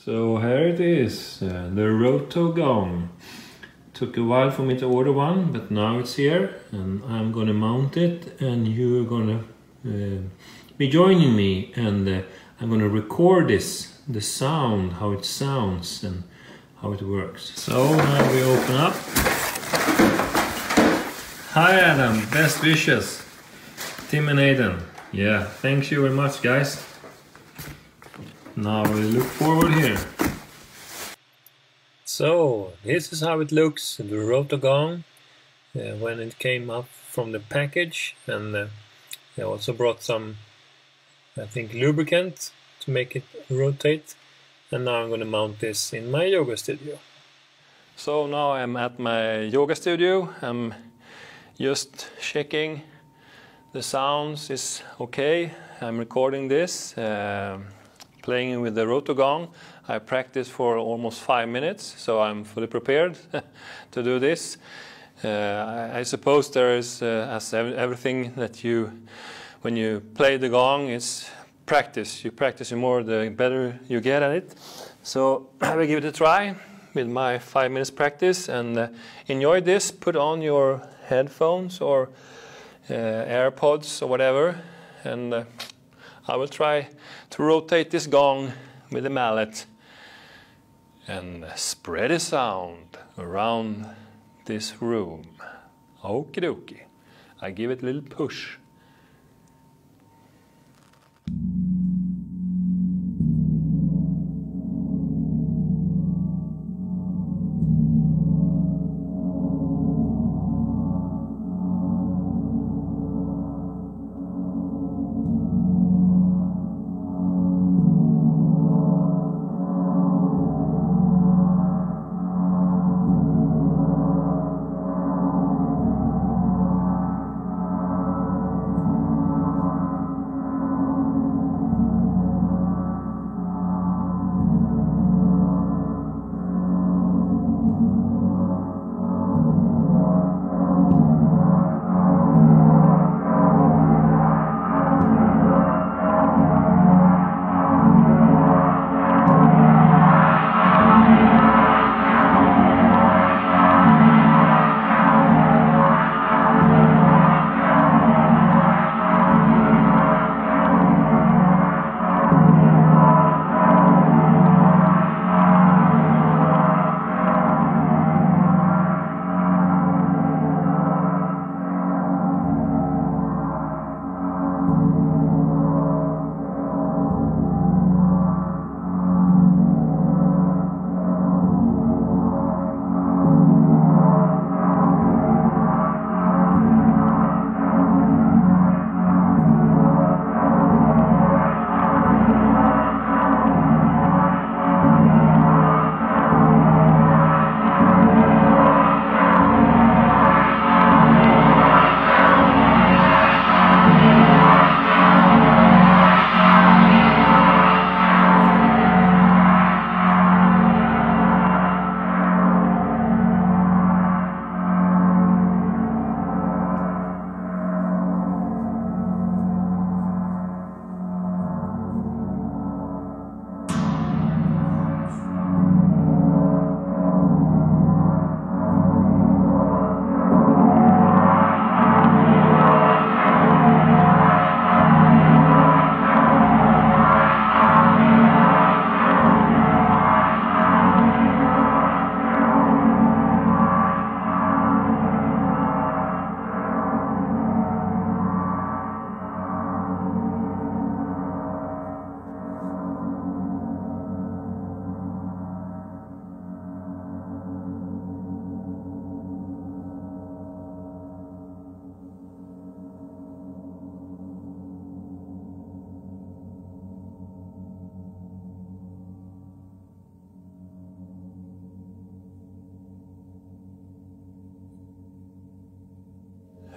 So here it is, the Rotogong. Took a while for me to order one, but now it's here and I'm gonna mount it and you're gonna be joining me, and I'm gonna record the sound, how it sounds and how it works. So now we open up. Hi Adam, best wishes. Tim and Aiden. Yeah, thank you very much guys. Now we look forward here. So this is how it looks, the Rotogong, when it came up from the package, and I also brought some, I think, lubricant to make it rotate, and now I'm going to mount this in my yoga studio. So now I'm at my yoga studio. I'm just checking the sounds is okay. I'm recording this, playing with the Rotogong. I practiced for almost 5 minutes, so I'm fully prepared to do this. I suppose there is, as everything that when you play the gong, it's practice. You practice more, the better you get at it. So I will give it a try with my 5 minutes practice, and enjoy this. Put on your headphones or AirPods or whatever, and I will try to rotate this gong with the mallet and spread the sound around this room. Okie dokie. I give it a little push.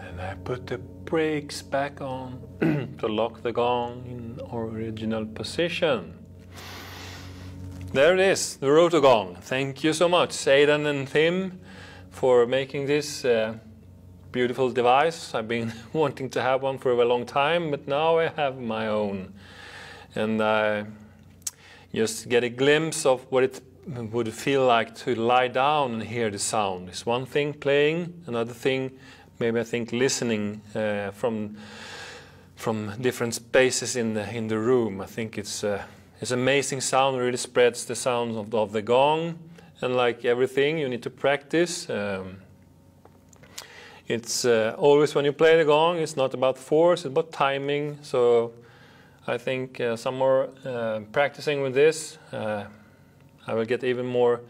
And I put the brakes back on to lock the gong in original position. There it is, the Rotogong. Thank you so much, Aidan and Tim, for making this beautiful device. I've been wanting to have one for a long time, but now I have my own. And just get a glimpse of what it would feel like to lie down and hear the sound. It's one thing playing, another thing maybe I think listening from different spaces in the room. I think it's amazing sound. It really spreads the sound of the gong, and like everything, you need to practice. It's always when you play the gong, it's not about force, it's about timing. So I think some more practicing with this, I will get even more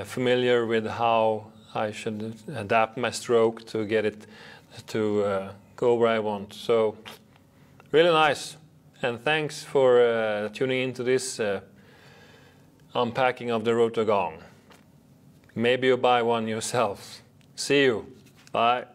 familiar with how I should adapt my stroke to get it to go where I want. So really nice, and thanks for tuning into this unpacking of the Rotogong. Maybe you buy one yourself. See you. Bye.